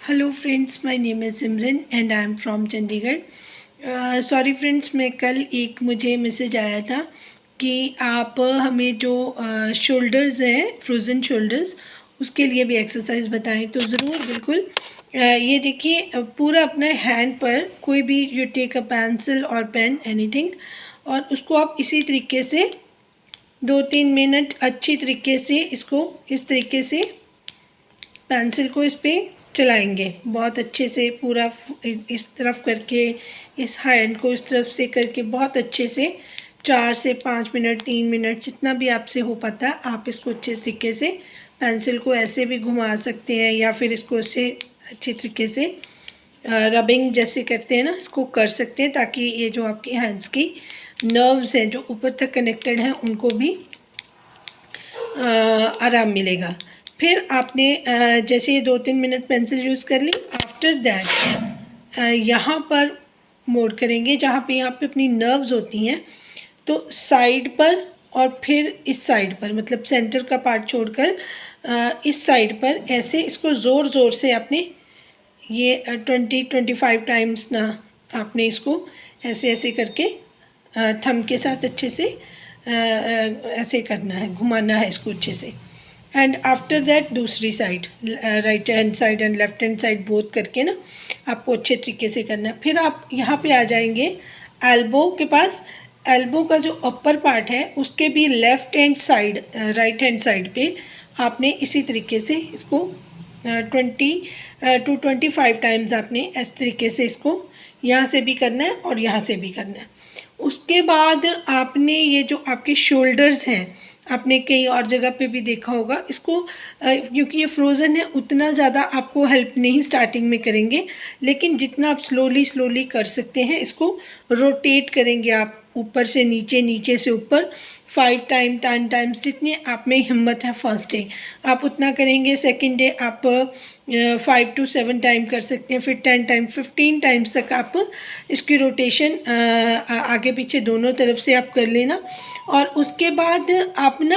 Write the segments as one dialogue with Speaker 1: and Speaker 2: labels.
Speaker 1: Hello friends, my name is Simran and I am from Chandigarh. Sorry friends, मैं कल एक मुझे मैसेज आया था कि आप हमें जो शोल्डर्स हैं, फ्रोज़न शोल्डर्स, उसके लिए भी एक्सरसाइज बताएं। तो ज़रूर, बिल्कुल। ये देखिए, पूरा अपने हैंड पर कोई भी यू टेक अ पेंसिल और पेन एनीथिंग, और उसको आप इसी तरीके से 2-3 मिनट अच्छी तरीके से इसको इस तरीके से पेंसिल को इस पे चलाएंगे बहुत अच्छे से, पूरा इस तरफ करके, इस हैंड को इस तरफ से करके बहुत अच्छे से 4 से 5 मिनट, 3 मिनट, जितना भी आपसे हो पाता है आप इसको अच्छे तरीके से पेंसिल को ऐसे भी घुमा सकते हैं, या फिर इसको इससे अच्छे तरीके से रबिंग जैसे करते हैं ना, इसको कर सकते हैं, ताकि ये जो आपकी हैंड्स की नर्व्स हैं जो ऊपर तक कनेक्टेड हैं उनको भी आराम मिलेगा। फिर आपने जैसे ये 2-3 मिनट पेंसिल यूज़ कर ली, आफ्टर दैट यहाँ पर मोड़ करेंगे जहाँ पे यहाँ पे अपनी नर्व्स होती हैं, तो साइड पर और फिर इस साइड पर, मतलब सेंटर का पार्ट छोड़कर इस साइड पर ऐसे इसको ज़ोर ज़ोर से आपने ये 20-25 टाइम्स ना आपने इसको ऐसे ऐसे करके थंब के साथ अच्छे से ऐसे करना है, घुमाना है इसको अच्छे से। एंड आफ्टर दैट दूसरी side, right hand side and left hand side both करके ना आपको अच्छे तरीके से करना है। फिर आप यहाँ पे आ जाएंगे एल्बो के पास। एल्बो का जो अपर पार्ट है उसके भी left hand side, right hand side पे आपने इसी तरीके से इसको 20 to 25 टाइम्स आपने इस तरीके से इसको यहाँ से भी करना है और यहाँ से भी करना है। उसके बाद आपने ये जो आपके शोल्डर्स हैं, आपने कई और जगह पे भी देखा होगा इसको, क्योंकि ये फ्रोज़न है उतना ज़्यादा आपको हेल्प नहीं स्टार्टिंग में करेंगे, लेकिन जितना आप स्लोली स्लोली कर सकते हैं इसको रोटेट करेंगे आप ऊपर से नीचे, नीचे से ऊपर 5 टाइम्स, जितनी आप में हिम्मत है। फर्स्ट डे आप उतना करेंगे, सेकंड डे आप 5 to 7 टाइम कर सकते हैं, फिर 10 टाइम, 15 टाइम्स तक आप इसकी रोटेशन आगे पीछे दोनों तरफ से आप कर लेना। और उसके बाद आप ना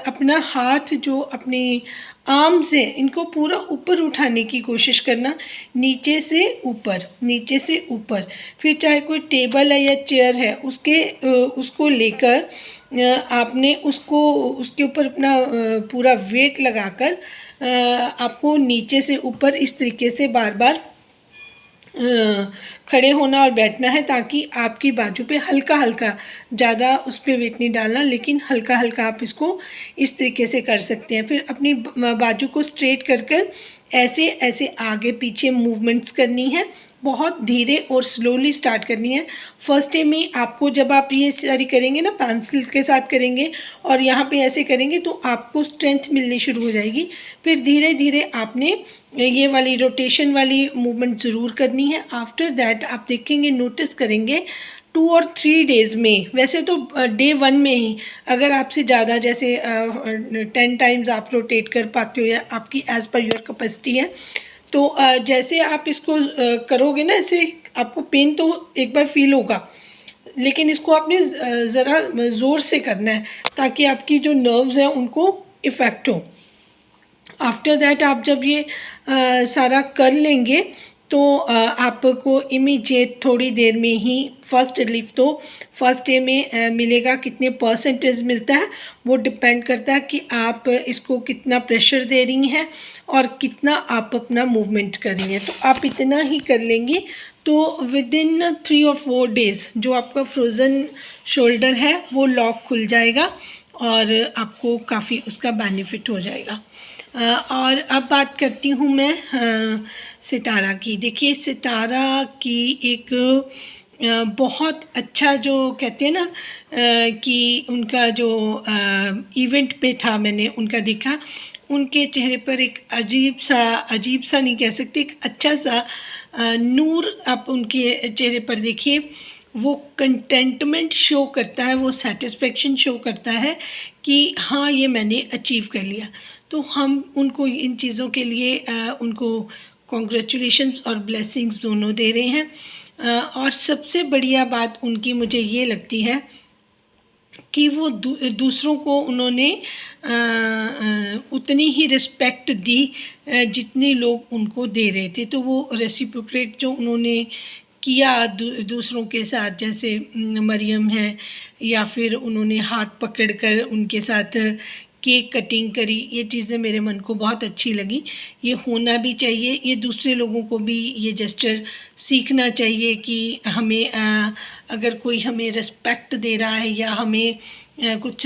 Speaker 1: अपना हाथ जो अपनी आर्म्स हैं इनको पूरा ऊपर उठाने की कोशिश करना, नीचे से ऊपर, नीचे से ऊपर। फिर चाहे कोई टेबल है या चेयर है उसको लेकर आपने उसको उसके ऊपर अपना पूरा वेट लगाकर आपको नीचे से ऊपर इस तरीके से बार बार खड़े होना और बैठना है, ताकि आपकी बाजू पे हल्का हल्का, ज़्यादा उस पर वेट नहीं डालना, लेकिन हल्का हल्का आप इसको इस तरीके से कर सकते हैं। फिर अपनी बाजू को स्ट्रेट कर कर ऐसे ऐसे आगे पीछे मूवमेंट्स करनी है, बहुत धीरे और स्लोली स्टार्ट करनी है। फर्स्ट डे में आपको, जब आप ये सारी करेंगे ना, पेंसिल के साथ करेंगे और यहाँ पे ऐसे करेंगे, तो आपको स्ट्रेंथ मिलनी शुरू हो जाएगी। फिर धीरे धीरे आपने ये वाली रोटेशन वाली मूवमेंट ज़रूर करनी है। आफ्टर दैट आप देखेंगे, नोटिस करेंगे 2 और 3 डेज़ में, वैसे तो डे 1 में ही अगर आपसे ज़्यादा, जैसे 10 टाइम्स आप रोटेट कर पाते हो या आपकी एज़ पर योर कैपेसिटी है, तो जैसे आप इसको करोगे ना, ऐसे आपको पेन तो एक बार फील होगा, लेकिन इसको आपने ज़रा ज़ोर से करना है ताकि आपकी जो नर्व्स हैं उनको इफ़ेक्ट हो। आफ्टर दैट आप जब ये सारा कर लेंगे तो आपको इमीडिएट थोड़ी देर में ही फर्स्ट रिलीफ तो फर्स्ट डे में मिलेगा। कितने परसेंटेज मिलता है वो डिपेंड करता है कि आप इसको कितना प्रेशर दे रही हैं और कितना आप अपना मूवमेंट कर रही हैं। तो आप इतना ही कर लेंगी तो विद इन 3 और 4 डेज़ जो आपका फ्रोज़न शोल्डर है वो लॉक खुल जाएगा और आपको काफ़ी उसका बेनिफिट हो जाएगा। और अब बात करती हूँ मैं सितारा की। देखिए, सितारा की एक बहुत अच्छा, जो कहते हैं ना कि उनका जो इवेंट पे था, मैंने उनका देखा, उनके चेहरे पर एक अजीब सा नहीं कह सकते, एक अच्छा सा नूर आप उनके चेहरे पर देखिए। वो कंटेंटमेंट शो करता है, वो सेटिस्फेक्शन शो करता है कि हाँ, ये मैंने अचीव कर लिया। तो हम उनको इन चीज़ों के लिए उनको कॉन्ग्रेचुलेशंस और ब्लेसिंग्स दोनों दे रहे हैं। और सबसे बढ़िया बात उनकी मुझे ये लगती है कि वो दूसरों को उन्होंने उतनी ही रिस्पेक्ट दी जितनी लोग उनको दे रहे थे। तो वो रेसिप्रोकेट जो उन्होंने किया दूसरों के साथ, जैसे मरियम है, या फिर उन्होंने हाथ पकड़कर उनके साथ केक कटिंग करी, ये चीज़ें मेरे मन को बहुत अच्छी लगी। ये होना भी चाहिए, ये दूसरे लोगों को भी ये जेस्चर सीखना चाहिए कि हमें अगर कोई हमें रिस्पेक्ट दे रहा है या हमें कुछ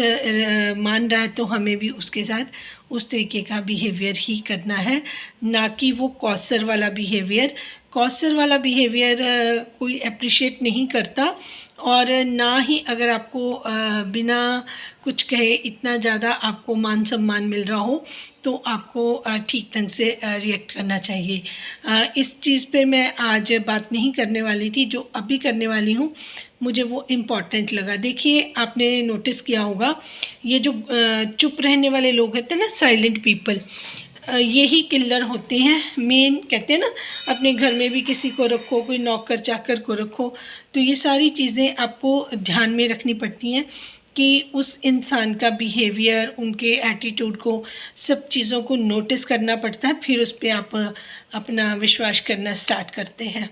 Speaker 1: मान रहा है तो हमें भी उसके साथ उस तरीके का बिहेवियर ही करना है, ना कि वो कौसर वाला बिहेवियर। कौसर वाला बिहेवियर कोई अप्रिशिएट नहीं करता, और ना ही अगर आपको बिना कुछ कहे इतना ज़्यादा आपको मान सम्मान मिल रहा हो तो आपको ठीक ढंग से रिएक्ट करना चाहिए। इस चीज़ पे मैं आज बात नहीं करने वाली थी, जो अभी करने वाली हूँ मुझे वो इम्पॉर्टेंट लगा। देखिए, आपने नोटिस किया होगा ये जो चुप रहने वाले लोग होते हैं ना, साइलेंट पीपल, यही किलर होते हैं मेन। कहते हैं ना, अपने घर में भी किसी को रखो, कोई नौकर चाकर को रखो, तो ये सारी चीज़ें आपको ध्यान में रखनी पड़ती हैं कि उस इंसान का बिहेवियर, उनके एटीट्यूड को, सब चीज़ों को नोटिस करना पड़ता है, फिर उस पर आप अपना विश्वास करना स्टार्ट करते हैं।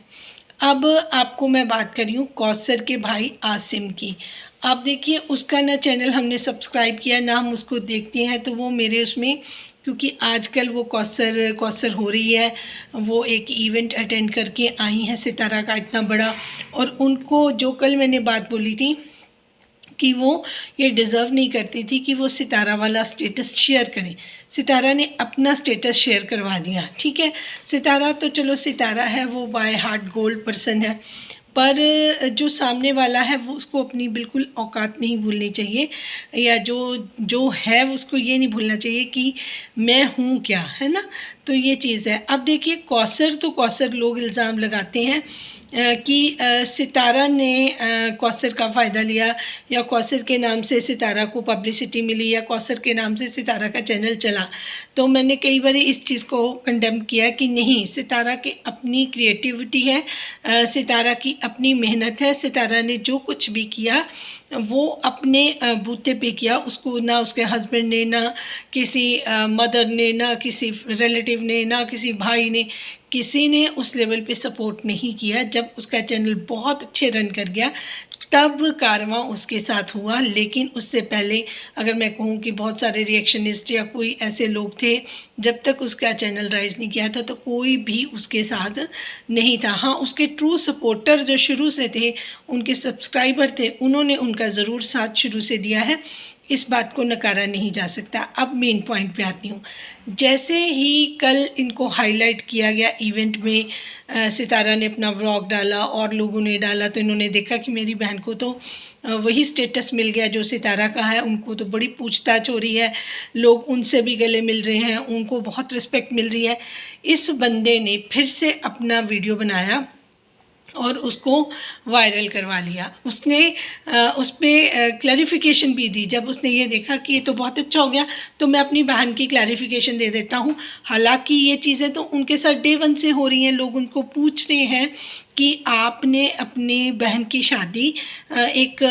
Speaker 1: अब आपको मैं बात कर रही हूँ कौसर के भाई आसिम की। आप देखिए, उसका ना चैनल हमने सब्सक्राइब किया, ना हम उसको देखते हैं, तो वो मेरे उसमें, क्योंकि आजकल वो कौसर हो रही है, वो एक इवेंट अटेंड करके आई हैं सितारा का इतना बड़ा, और उनको जो कल मैंने बात बोली थी कि वो ये डिज़र्व नहीं करती थी कि वो सितारा वाला स्टेटस शेयर करें, सितारा ने अपना स्टेटस शेयर करवा दिया। ठीक है, सितारा तो चलो सितारा है, वो बाय हार्ट गोल्ड पर्सन है, पर जो सामने वाला है वो उसको अपनी बिल्कुल औकात नहीं भूलनी चाहिए, या जो है उसको ये नहीं भूलना चाहिए कि मैं हूँ क्या, है ना। तो ये चीज़ है। अब देखिए, कौसर लोग इल्ज़ाम लगाते हैं कि सितारा ने कौसर का फ़ायदा लिया, या कौसर के नाम से सितारा को पब्लिसिटी मिली, या कौसर के नाम से सितारा का चैनल चला। तो मैंने कई बार इस चीज़ को कंडेम किया कि नहीं, सितारा की अपनी क्रिएटिविटी है, सितारा की अपनी मेहनत है, सितारा ने जो कुछ भी किया वो अपने बूते पे किया, उसको ना उसके हस्बैंड ने, ना किसी मदर ने, ना किसी रिलेटिव ने, ना किसी भाई ने, किसी ने उस लेवल पे सपोर्ट नहीं किया। जब उसका चैनल बहुत अच्छे रन कर गया तब कारवां उसके साथ हुआ, लेकिन उससे पहले अगर मैं कहूँ कि बहुत सारे रिएक्शनिस्ट या कोई ऐसे लोग थे, जब तक उसका चैनल राइज़ नहीं किया था तो कोई भी उसके साथ नहीं था। हाँ, उसके ट्रू सपोर्टर जो शुरू से थे, उनके सब्सक्राइबर थे, उन्होंने उनका ज़रूर साथ शुरू से दिया है, इस बात को नकारा नहीं जा सकता। अब मेन पॉइंट पे आती हूँ। जैसे ही कल इनको हाईलाइट किया गया इवेंट में, सितारा ने अपना व्लॉग डाला और लोगों ने डाला, तो इन्होंने देखा कि मेरी बहन को तो वही स्टेटस मिल गया जो सितारा का है, उनको तो बड़ी पूछताछ हो रही है, लोग उनसे भी गले मिल रहे हैं, उनको बहुत रिस्पेक्ट मिल रही है। इस बंदे ने फिर से अपना वीडियो बनाया और उसको वायरल करवा लिया। उसने उस पर क्लैरिफिकेशन भी दी। जब उसने ये देखा कि ये तो बहुत अच्छा हो गया, तो मैं अपनी बहन की क्लैरिफिकेशन दे देता हूँ। हालांकि ये चीज़ें तो उनके साथ डे वन से हो रही हैं, लोग उनको पूछ रहे हैं कि आपने अपनी बहन की शादी एक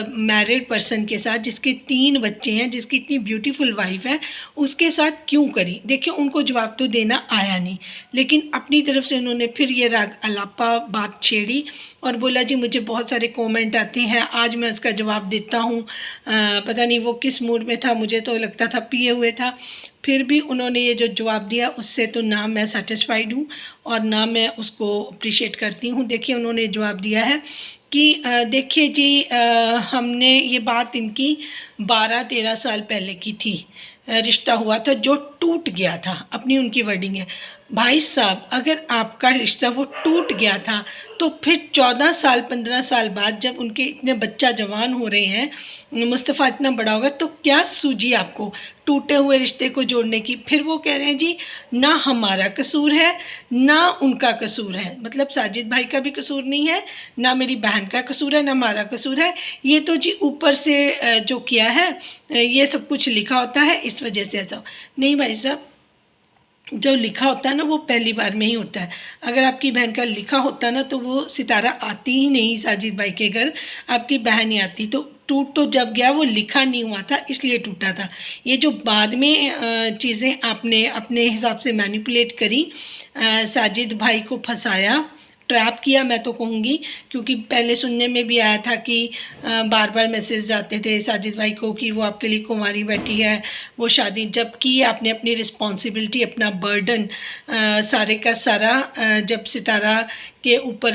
Speaker 1: मैरिड पर्सन के साथ, जिसके 3 बच्चे हैं, जिसकी इतनी ब्यूटीफुल वाइफ है, उसके साथ क्यों करी। देखिए, उनको जवाब तो देना आया नहीं, लेकिन अपनी तरफ से उन्होंने फिर ये राग अलापा बात छेड़ी और बोला जी मुझे बहुत सारे कमेंट आते हैं, आज मैं उसका जवाब देता हूँ। पता नहीं वो किस मूड में था, मुझे तो लगता था पिए हुए था। फिर भी उन्होंने ये जो जवाब दिया, उससे तो ना मैं सेटिस्फाइड हूँ और ना मैं उसको अप्रिशिएट करती हूँ। देखिए, उन्होंने जवाब दिया है कि देखिए जी, हमने ये बात इनकी 12-13 साल पहले की थी, रिश्ता हुआ था जो टूट गया था, अपनी उनकी वर्डिंग है। भाई साहब, अगर आपका रिश्ता वो टूट गया था तो फिर 14 साल 15 साल बाद जब उनके इतने बच्चा जवान हो रहे हैं, मुस्तफ़ा इतना बड़ा होगा, तो क्या सूझी आपको टूटे हुए रिश्ते को जोड़ने की। फिर वो कह रहे हैं जी ना हमारा कसूर है ना उनका कसूर है, मतलब साजिद भाई का भी कसूर नहीं है, ना मेरी बहन का कसूर है, ना हमारा कसूर है, ये तो जी ऊपर से जो किया है ये सब कुछ लिखा होता है, इस वजह से ऐसा। नहीं भाई साहब, जो लिखा होता है ना वो पहली बार में ही होता है। अगर आपकी बहन का लिखा होता ना तो वो सितारा आती ही नहीं साजिद भाई के घर, आपकी बहन ही आती। तो टूट तो जब गया वो लिखा नहीं हुआ था, इसलिए टूटा था। ये जो बाद में चीज़ें आपने अपने हिसाब से मैनिपुलेट करी, साजिद भाई को फंसाया, ट्रैप किया मैं तो कहूँगी, क्योंकि पहले सुनने में भी आया था कि बार बार मैसेज आते थे साजिद भाई को कि वो आपके लिए कुंवारी बैठी है, वो शादी, जबकि आपने अपनी रिस्पॉन्सिबिलिटी, अपना बर्डन सारे का सारा जब सितारा के ऊपर,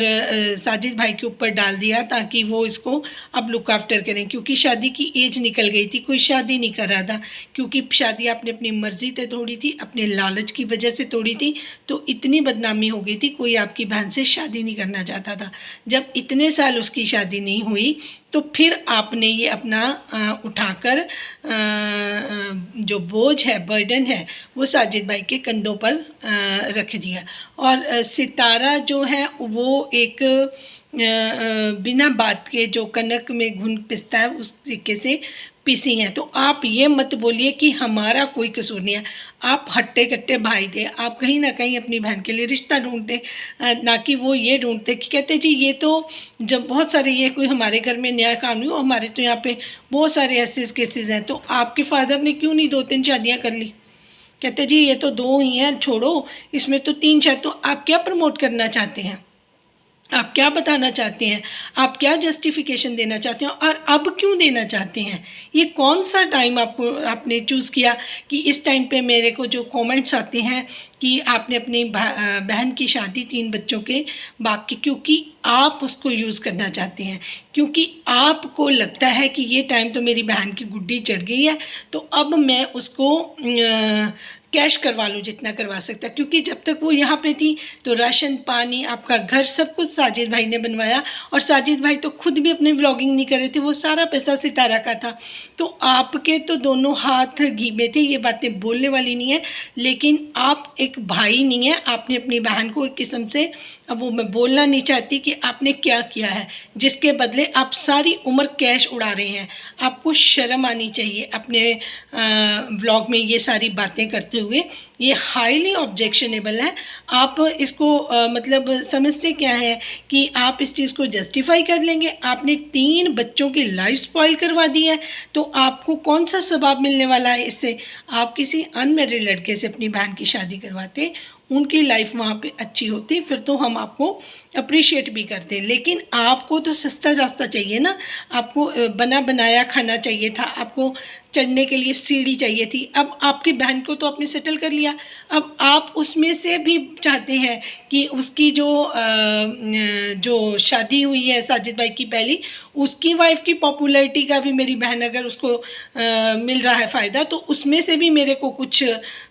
Speaker 1: साजिद भाई के ऊपर डाल दिया ताकि वो इसको अब लुक आफ्टर करें, क्योंकि शादी की एज निकल गई थी, कोई शादी नहीं कर रहा था, क्योंकि शादी आपने अपनी मर्ज़ी से तोड़ी थी, अपने लालच की वजह से तोड़ी थी, तो इतनी बदनामी हो गई थी, कोई आपकी बहन से शादी नहीं करना चाहता था। जब इतने साल उसकी शादी नहीं हुई तो फिर आपने ये अपना उठाकर जो बोझ है, बर्डन है, वो साजिद भाई के कंधों पर रख दिया। और सितारा जो है वो एक बिना बात के जो कनक में घुन पिसता है उस तरीके से पिसी हैं। तो आप ये मत बोलिए कि हमारा कोई कसूर नहीं है। आप हट्टे कट्टे भाई थे, आप कहीं ना कहीं अपनी बहन के लिए रिश्ता ढूंढते, ना कि वो ये ढूंढते कि कहते जी ये तो जब बहुत सारे, ये कोई हमारे घर में नया काम नहीं हो, हमारे तो यहाँ पे बहुत सारे ऐसे केसेस हैं, तो आपके फादर ने क्यों नहीं 2-3 शादियाँ कर ली? कहते जी ये तो 2 ही हैं, छोड़ो, इसमें तो 3 शायद। तो आप क्या प्रमोट करना चाहते हैं? आप क्या बताना चाहते हैं? आप क्या जस्टिफिकेशन देना चाहते हैं? और अब क्यों देना चाहते हैं? ये कौन सा टाइम आपने चूज़ किया कि इस टाइम पे मेरे को जो कमेंट्स आते हैं कि आपने अपनी बहन की शादी 3 बच्चों के बाप की, क्योंकि आप उसको यूज़ करना चाहते हैं, क्योंकि आपको लगता है कि ये टाइम तो मेरी बहन की गुड्डी चढ़ गई है, तो अब मैं उसको कैश करवा लूँ जितना करवा सकता, क्योंकि जब तक वो यहाँ पे थी तो राशन पानी, आपका घर, सब कुछ साजिद भाई ने बनवाया। और साजिद भाई तो खुद भी अपनी व्लॉगिंग नहीं कर रहे थे, वो सारा पैसा सितारा का था। तो आपके तो दोनों हाथ घी में थे, ये बातें बोलने वाली नहीं है, लेकिन आप एक भाई नहीं है। आपने अपनी बहन को एक किस्म से, अब वो मैं बोलना नहीं चाहती कि आपने क्या किया है, जिसके बदले आप सारी उम्र कैश उड़ा रहे हैं। आपको शर्म आनी चाहिए अपने व्लॉग में ये सारी बातें करते हुए। ये हाईली ऑब्जेक्शनेबल है। आप इसको मतलब समझते क्या है कि आप इस चीज़ को जस्टिफाई कर लेंगे? आपने 3 बच्चों की लाइफ स्पॉइल करवा दी है, तो आपको कौन सा सवाब मिलने वाला है इससे? आप किसी अनमैरिड लड़के से अपनी बहन की शादी करवाते, उनकी लाइफ वहाँ पे अच्छी होती, फिर तो हम आपको अप्रिशिएट भी करते। लेकिन आपको तो सस्ता रास्ता चाहिए ना, आपको बना बनाया खाना चाहिए था, आपको चढ़ने के लिए सीढ़ी चाहिए थी। अब आपकी बहन को तो आपने सेटल कर लिया, अब आप उसमें से भी चाहते हैं कि उसकी जो शादी हुई है साजिद भाई की पहली, उसकी वाइफ की पॉपुलैरिटी का भी मेरी बहन, अगर उसको मिल रहा है फ़ायदा, तो उसमें से भी मेरे को कुछ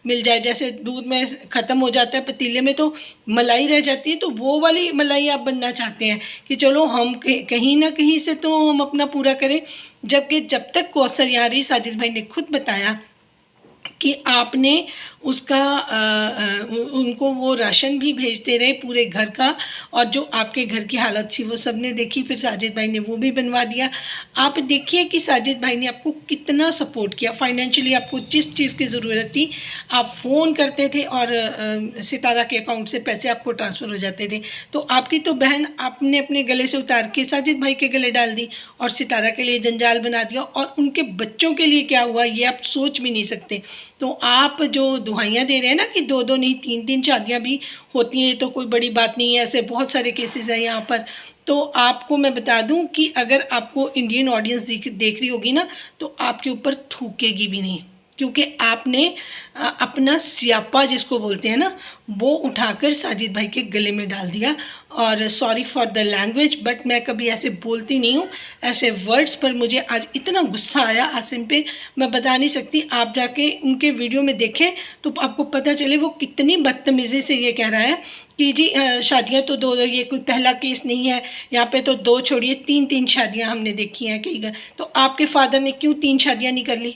Speaker 1: मिल जाए। जैसे दूध में ख़त्म हो जाता है पतीले में तो मलाई रह जाती है, तो वो वाली मलाई आप बनना चाहते हैं कि चलो हम कहीं ना कहीं से तो हम अपना पूरा करें। जबकि जब तक कौसर यहाँ रही, साजिद भाई ने खुद बताया कि आपने उसका उनको वो राशन भी भेजते रहे पूरे घर का, और जो आपके घर की हालत थी वो सब ने देखी, फिर साजिद भाई ने वो भी बनवा दिया। आप देखिए कि साजिद भाई ने आपको कितना सपोर्ट किया फाइनेंशियली। आपको जिस चीज़ की ज़रूरत थी आप फ़ोन करते थे और सितारा के अकाउंट से पैसे आपको ट्रांसफ़र हो जाते थे। तो आपकी तो बहन आपने अपने गले से उतार के साजिद भाई के गले डाल दी और सितारा के लिए जंजाल बना दिया, और उनके बच्चों के लिए क्या हुआ ये आप सोच भी नहीं सकते। तो आप जो दुहाइयाँ दे रहे हैं ना कि 2-2 नहीं 3-3 शादियाँ भी होती हैं, ये तो कोई बड़ी बात नहीं है, ऐसे बहुत सारे केसेस हैं यहाँ पर। तो आपको मैं बता दूं कि अगर आपको इंडियन ऑडियंस देख रही होगी ना, तो आपके ऊपर थूकेगी भी नहीं, क्योंकि आपने अपना स्यापा जिसको बोलते हैं ना, वो उठाकर साजिद भाई के गले में डाल दिया। और sorry for the language, but मैं कभी ऐसे बोलती नहीं हूँ, ऐसे वर्ड्स पर मुझे आज इतना गुस्सा आया आसिम पे, मैं बता नहीं सकती। आप जाके उनके वीडियो में देखें तो आपको पता चले वो कितनी बदतमीज़ी से ये कह रहा है कि जी शादियाँ तो 2, ये कोई पहला केस नहीं है, यहाँ पे तो 2 छोड़िए 3-3 शादियाँ हमने देखी हैं कई बार। तो आपके फादर ने क्यों 3 शादियाँ नहीं कर ली?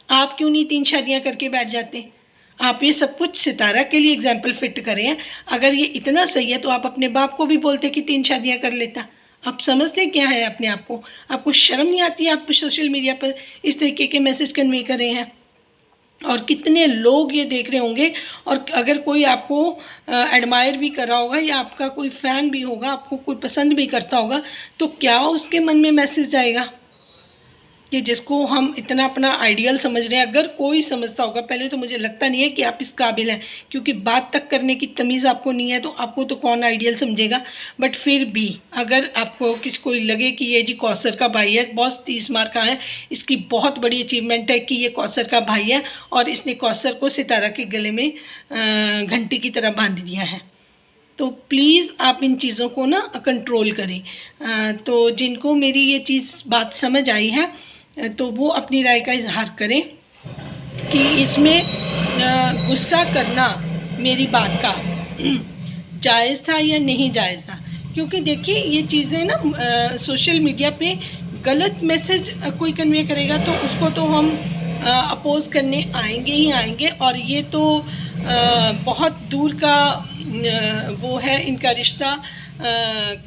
Speaker 1: आप क्यों नहीं 3 शादियाँ करके बैठ जाते? आप ये सब कुछ सितारा के लिए एग्जाम्पल फिट करें हैं। अगर ये इतना सही है तो आप अपने बाप को भी बोलते कि 3 शादियाँ कर लेता। आप समझते क्या है अपने आप को? आपको शर्म नहीं आती? आप सोशल मीडिया पर इस तरीके के मैसेज कन्वे कर रहे हैं, और कितने लोग ये देख रहे होंगे। और अगर कोई आपको एडमायर भी कर रहा होगा या आपका कोई फ़ैन भी होगा, आपको कोई पसंद भी करता होगा, तो क्या उसके मन में मैसेज जाएगा? कि जिसको हम इतना अपना आइडियल समझ रहे हैं। अगर कोई समझता होगा, पहले तो मुझे लगता नहीं है कि आप इस काबिल हैं, क्योंकि बात तक करने की तमीज़ आपको नहीं है, तो आपको तो कौन आइडियल समझेगा। बट फिर भी अगर आपको किसी को लगे कि ये जी कौसर का भाई है, बॉस 30 मार्क का है, इसकी बहुत बड़ी अचीवमेंट है कि ये कौसर का भाई है और इसने कौसर को सितारा के गले में घंटी की तरह बांध दिया है, तो प्लीज़ आप इन चीज़ों को ना कंट्रोल करें। तो जिनको मेरी ये चीज़ बात समझ आई है तो वो अपनी राय का इजहार करें कि इसमें गुस्सा करना मेरी बात का जायज़ था या नहीं जायज़ था। क्योंकि देखिए ये चीज़ें ना सोशल मीडिया पे गलत मैसेज कोई कन्वे करेगा तो उसको तो हम अपोज़ करने आएंगे ही आएंगे। और ये तो बहुत दूर का वो है, इनका रिश्ता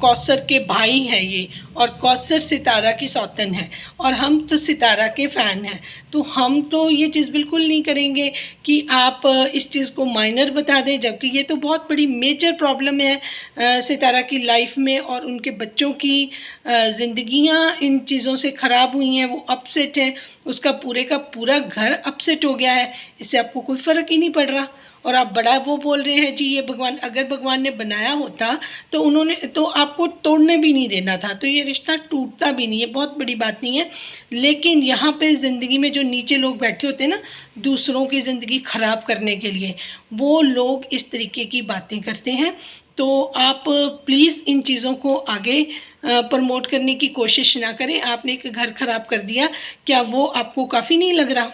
Speaker 1: कौसर के भाई हैं ये, और कौसर सितारा की सौतन है और हम तो सितारा के फ़ैन हैं। तो हम तो ये चीज़ बिल्कुल नहीं करेंगे कि आप इस चीज़ को माइनर बता दें, जबकि ये तो बहुत बड़ी मेजर प्रॉब्लम है सितारा की लाइफ में। और उनके बच्चों की ज़िंदगियां इन चीज़ों से ख़राब हुई हैं, वो अपसेट हैं, उसका पूरे का पूरा घर अपसेट हो गया है। इससे आपको कोई फ़र्क ही नहीं पड़ रहा और आप बड़ा वो बोल रहे हैं जी ये भगवान, अगर भगवान ने बनाया होता तो उन्होंने तो आपको तोड़ने भी नहीं देना था, तो ये रिश्ता टूटता भी नहीं है, बहुत बड़ी बात नहीं है। लेकिन यहाँ पे ज़िंदगी में जो नीचे लोग बैठे होते हैं ना दूसरों की ज़िंदगी ख़राब करने के लिए, वो लोग इस तरीके की बातें करते हैं। तो आप प्लीज़ इन चीज़ों को आगे प्रमोट करने की कोशिश ना करें। आपने एक घर ख़राब कर दिया, क्या वो आपको काफ़ी नहीं लग रहा?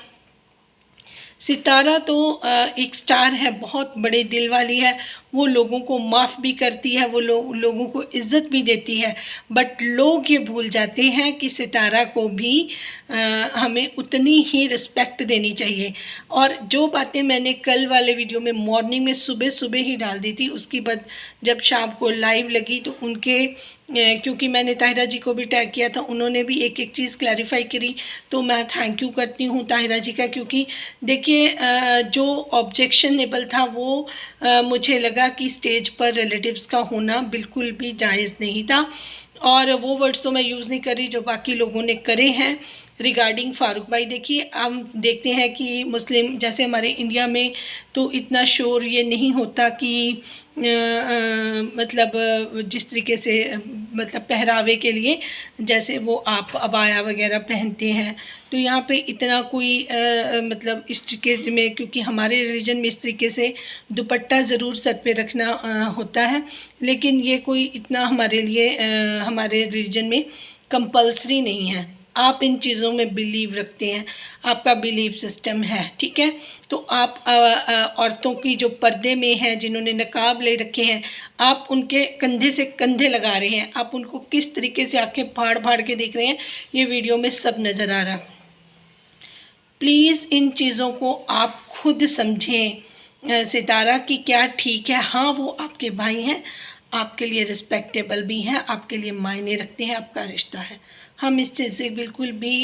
Speaker 1: सितारा तो एक स्टार है, बहुत बड़े दिल वाली है, वो लोगों को माफ़ भी करती है, वो लोगों को इज़्ज़त भी देती है। बट लोग ये भूल जाते हैं कि सितारा को भी हमें उतनी ही रिस्पेक्ट देनी चाहिए। और जो बातें मैंने कल वाले वीडियो में मॉर्निंग में सुबह सुबह ही डाल दी थी, उसके बाद जब शाम को लाइव लगी तो उनके क्योंकि मैंने ताहिरा जी को भी टैग किया था, उन्होंने भी एक एक चीज़ क्लैरिफाई करी, तो मैं थैंक यू करती हूँ ताहिरा जी का। क्योंकि देखिए जो ऑब्जेक्शनेबल था वो मुझे लगा कि स्टेज पर रिलेटिव्स का होना बिल्कुल भी जायज़ नहीं था, और वो वर्ड्स तो मैं यूज़ नहीं कर रही जो बाकी लोगों ने करे हैं रिगार्डिंग फ़ारूक भाई। देखिए हम देखते हैं कि मुस्लिम जैसे हमारे इंडिया में तो इतना शोर ये नहीं होता कि मतलब जिस तरीके से मतलब पहरावे के लिए जैसे वो आप अबाया वगैरह पहनते हैं, तो यहाँ पे इतना कोई मतलब इस तरीके में, क्योंकि हमारे रिलीजन में इस तरीके से दुपट्टा ज़रूर सर पे रखना होता है, लेकिन ये कोई इतना हमारे लिए हमारे रिलीजन में कंपल्सरी नहीं है। आप इन चीज़ों में बिलीव रखते हैं, आपका बिलीव सिस्टम है, ठीक है। तो आप औरतों की जो पर्दे में हैं, जिन्होंने नकाब ले रखे हैं, आप उनके कंधे से कंधे लगा रहे हैं, आप उनको किस तरीके से आंखें फाड़ फाड़ के देख रहे हैं, ये वीडियो में सब नज़र आ रहा है। प्लीज़ इन चीज़ों को आप खुद समझें। सितारा की क्या ठीक है, हाँ वो आपके भाई हैं, आपके लिए रिस्पेक्टेबल भी हैं, आपके लिए मायने रखते हैं, आपका रिश्ता है, हम इस चीज़ से बिल्कुल भी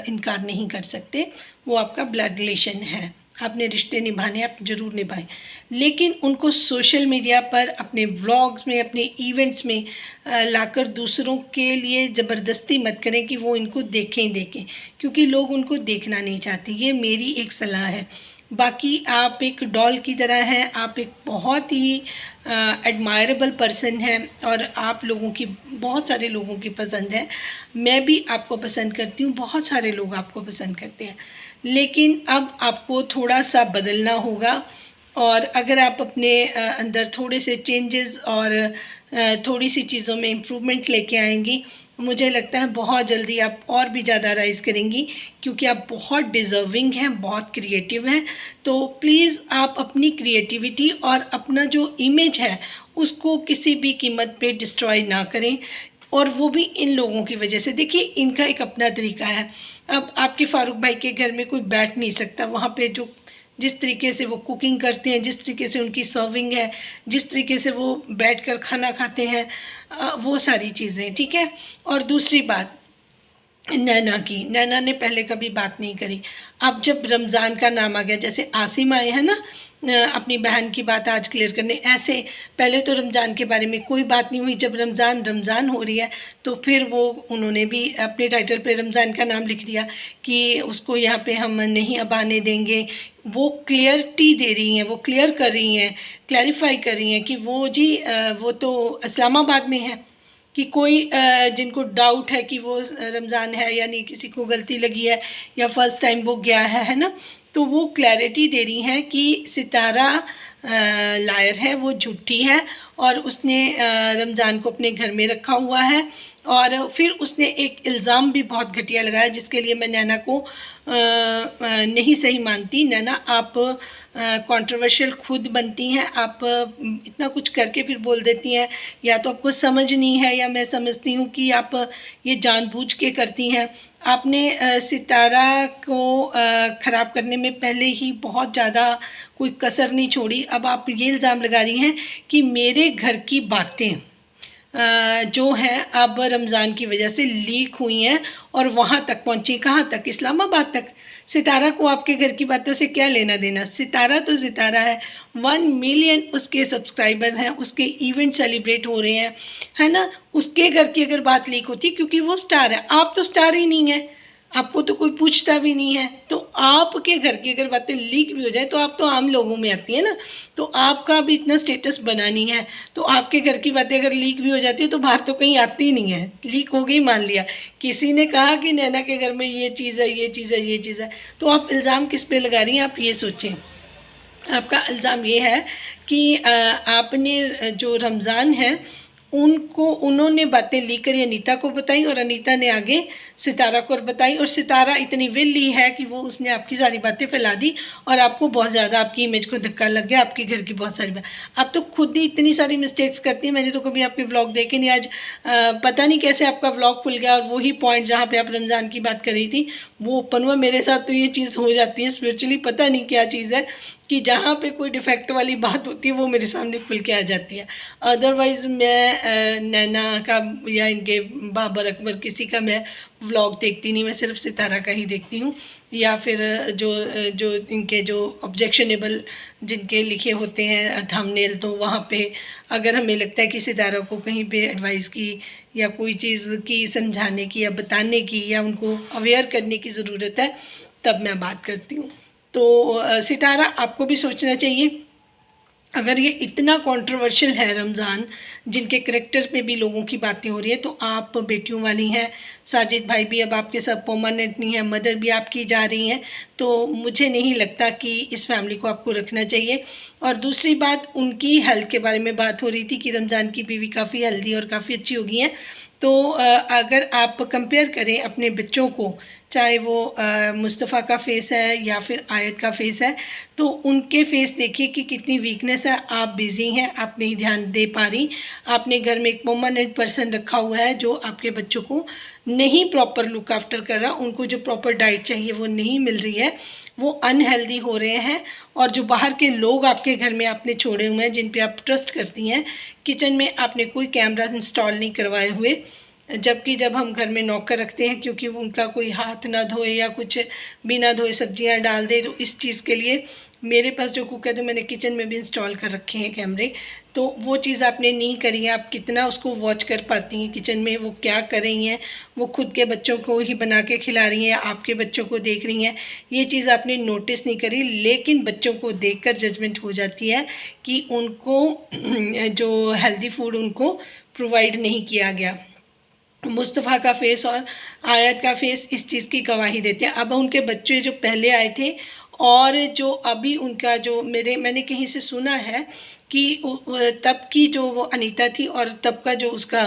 Speaker 1: इनकार नहीं कर सकते। वो आपका ब्लड रिलेशन है, आपने रिश्ते निभाने, आप ज़रूर निभाएं, लेकिन उनको सोशल मीडिया पर अपने व्लॉग्स में, अपने इवेंट्स में लाकर दूसरों के लिए ज़बरदस्ती मत करें कि वो इनको देखें ही देखें, क्योंकि लोग उनको देखना नहीं चाहते। ये मेरी एक सलाह है। बाकी आप एक डॉल की तरह हैं, आप एक बहुत ही एडमायरेबल पर्सन हैं और आप लोगों की, बहुत सारे लोगों की पसंद है। मैं भी आपको पसंद करती हूँ, बहुत सारे लोग आपको पसंद करते हैं, लेकिन अब आपको थोड़ा सा बदलना होगा। और अगर आप अपने अंदर थोड़े से चेंजेस और थोड़ी सी चीज़ों में इम्प्रूवमेंट लेके आएंगी, मुझे लगता है बहुत जल्दी आप और भी ज़्यादा राइज़ करेंगी, क्योंकि आप बहुत डिज़र्विंग हैं, बहुत क्रिएटिव हैं। तो प्लीज़ आप अपनी क्रिएटिविटी और अपना जो इमेज है उसको किसी भी कीमत पे डिस्ट्रॉय ना करें, और वो भी इन लोगों की वजह से। देखिए इनका एक अपना तरीका है। अब आपके फ़ारूक भाई के घर में कोई बैठ नहीं सकता, वहाँ पे जो जिस तरीके से वो कुकिंग करते हैं, जिस तरीके से उनकी सर्विंग है, जिस तरीके से वो बैठकर खाना खाते हैं, वो सारी चीज़ें, ठीक है। और दूसरी बात नैना की, नैना ने पहले कभी बात नहीं करी। अब जब रमज़ान का नाम आ गया, जैसे आसिम आए हैं ना, अपनी बहन की बात आज क्लियर करने। ऐसे पहले तो रमज़ान के बारे में कोई बात नहीं हुई, जब रमज़ान हो रही है तो फिर वो उन्होंने भी अपने टाइटल पे रमज़ान का नाम लिख दिया कि उसको यहाँ पे हम नहीं अब आने देंगे। वो क्लियरिटी दे रही हैं, वो क्लियर कर रही हैं, क्लैरिफाई कर रही हैं कि वो जी वो तो इस्लामाबाद में है, कि कोई जिनको डाउट है कि वो रमज़ान है या नहीं, किसी को गलती लगी है या फर्स्ट टाइम वो गया है ना, तो वो क्लैरिटी दे रही हैं कि सितारा लायर है, वो झूठी है और उसने रमज़ान को अपने घर में रखा हुआ है। और फिर उसने एक इल्ज़ाम भी बहुत घटिया लगाया जिसके लिए मैं नैना को नहीं सही मानती। नैना, आप कंट्रोवर्शियल खुद बनती हैं, आप इतना कुछ करके फिर बोल देती हैं, या तो आपको समझ नहीं है या मैं समझती हूँ कि आप ये जानबूझ के करती हैं। आपने सितारा को ख़राब करने में पहले ही बहुत ज़्यादा कोई कसर नहीं छोड़ी। अब आप ये इल्ज़ाम लगा रही हैं कि मेरे घर की बातें जो हैं अब रमज़ान की वजह से लीक हुई हैं और वहाँ तक पहुँची। कहाँ तक? इस्लामाबाद तक। सितारा को आपके घर की बातों से क्या लेना देना? सितारा तो सितारा है, 1 मिलियन उसके सब्सक्राइबर हैं, उसके इवेंट सेलिब्रेट हो रहे हैं, है ना। उसके घर की अगर बात लीक होती, क्योंकि वो स्टार है, आप तो स्टार ही नहीं है, आपको तो कोई पूछता भी नहीं है, तो आपके घर की अगर बातें लीक भी हो जाए तो आप तो आम लोगों में आती है ना, तो आपका भी इतना स्टेटस बना नहीं है, तो आपके घर की बातें अगर लीक भी हो जाती है तो बाहर तो कहीं आती ही नहीं है। लीक हो गई मान लिया, किसी ने कहा कि नैना के घर में ये चीज़ है, ये चीज़ है, ये चीज़ है, तो आप इल्ज़ाम किस पे लगा रही हैं? आप ये सोचें। आपका इल्ज़ाम ये है कि आपने जो रमज़ान है उन्होंने बातें लेकर अनीता को बताई और अनीता ने आगे सितारा को बताई, और सितारा इतनी विल्ली है कि वो उसने आपकी सारी बातें फैला दी और आपको बहुत ज़्यादा आपकी इमेज को धक्का लग गया, आपके घर की बहुत सारी बात। आप तो खुद ही इतनी सारी मिस्टेक्स करती हैं, मैंने तो कभी आपके व्लॉग देखे नहीं। आज पता नहीं कैसे आपका व्लॉग खुल गया और वही पॉइंट जहाँ पर आप रमज़ान की बात कर रही थी वो ओपन हुआ। मेरे साथ तो ये चीज़ हो जाती है स्पिरिचुअली, पता नहीं क्या चीज़ है कि जहाँ पे कोई डिफेक्ट वाली बात होती है वो मेरे सामने खुल के आ जाती है। अदरवाइज़ मैं नैना का या इनके बाबर अकबर किसी का मैं व्लॉग देखती नहीं, मैं सिर्फ सितारा का ही देखती हूँ, या फिर जो इनके जो ऑब्जेक्शनेबल जिनके लिखे होते हैं थंबनेल, तो वहाँ पे अगर हमें लगता है कि सितारा को कहीं पे एडवाइस की या कोई चीज़ की समझाने की या बताने की या उनको अवेयर करने की ज़रूरत है तब मैं बात करती हूँ। तो सितारा, आपको भी सोचना चाहिए। अगर ये इतना कंट्रोवर्शियल है रमज़ान, जिनके करैक्टर पे भी लोगों की बातें हो रही है, तो आप बेटियों वाली हैं, साजिद भाई भी अब आपके साथ परमानेंट नहीं है, मदर भी आपकी जा रही हैं, तो मुझे नहीं लगता कि इस फैमिली को आपको रखना चाहिए। और दूसरी बात, उनकी हेल्थ के बारे में बात हो रही थी कि रमज़ान की बीवी काफ़ी हेल्दी और काफ़ी अच्छी हो गई हैं। तो अगर आप कंपेयर करें अपने बच्चों को, चाहे वो मुस्तफ़ा का फेस है या फिर आयत का फेस है, तो उनके फेस देखिए कि कितनी वीकनेस है। आप बिज़ी हैं, आप नहीं ध्यान दे पा रही, आपने घर में एक परमानेंट पर्सन रखा हुआ है जो आपके बच्चों को नहीं प्रॉपर लुक आफ्टर कर रहा, उनको जो प्रॉपर डाइट चाहिए वो नहीं मिल रही है, वो अनहेल्दी हो रहे हैं। और जो बाहर के लोग आपके घर में आपने छोड़े हुए हैं जिन पे आप ट्रस्ट करती हैं, किचन में आपने कोई कैमरास इंस्टॉल नहीं करवाए हुए, जबकि जब हम घर में नौकर रखते हैं क्योंकि उनका कोई हाथ ना धोए या कुछ बिना धोए सब्जियां डाल दे, तो इस चीज़ के लिए मेरे पास जो कुक है तो मैंने किचन में भी इंस्टॉल कर रखे हैं कैमरे, तो वो चीज़ आपने नहीं करी है। आप कितना उसको वॉच कर पाती हैं किचन में वो क्या कर रही हैं, वो खुद के बच्चों को ही बना के खिला रही हैं या आपके बच्चों को देख रही हैं, ये चीज़ आपने नोटिस नहीं करी। लेकिन बच्चों को देखकर जजमेंट हो जाती है कि उनको जो हेल्दी फूड उनको प्रोवाइड नहीं किया गया। मुस्तफ़ा का फेस और आयत का फेस इस चीज़ की गवाही देते हैं। अब उनके बच्चे जो पहले आए थे और जो अभी उनका जो मैंने कहीं से सुना है कि तब की जो वो अनीता थी और तब का जो उसका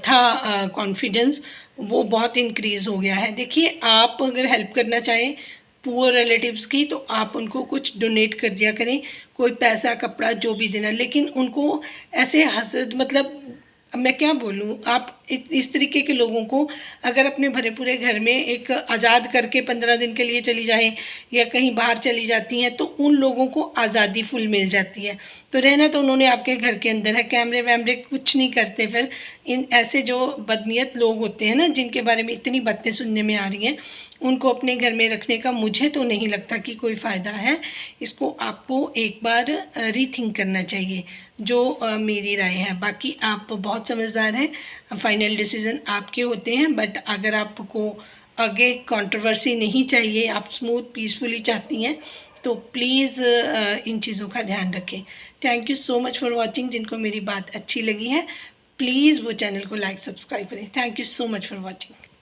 Speaker 1: था कॉन्फिडेंस, वो बहुत इंक्रीज़ हो गया है। देखिए, आप अगर हेल्प करना चाहें पुअर रिलेटिव्स की तो आप उनको कुछ डोनेट कर दिया करें, कोई पैसा कपड़ा जो भी देना, लेकिन उनको ऐसे हसद, मतलब अब मैं क्या बोलूँ, आप इस तरीके के लोगों को अगर अपने भरे पूरे घर में एक आज़ाद करके 15 दिन के लिए चली जाएं या कहीं बाहर चली जाती हैं तो उन लोगों को आज़ादी फुल मिल जाती है। तो रहना तो उन्होंने आपके घर के अंदर है, कैमरे वैमरे कुछ नहीं करते। फिर इन ऐसे जो बदनीयत लोग होते हैं ना, जिनके बारे में इतनी बातें सुनने में आ रही हैं, उनको अपने घर में रखने का मुझे तो नहीं लगता कि कोई फ़ायदा है। इसको आपको एक बार रीथिंक करना चाहिए, जो मेरी राय है। बाकी आप बहुत समझदार हैं, फाइनल डिसीज़न आपके होते हैं। बट अगर आपको आगे कंट्रोवर्सी नहीं चाहिए, आप स्मूथ पीसफुली चाहती हैं, तो प्लीज़ इन चीज़ों का ध्यान रखें। Thank you so much for watching. जिनको मेरी बात अच्छी लगी है, प्लीज़ वो चैनल को लाइक सब्सक्राइब करें। Thank you so much for watching.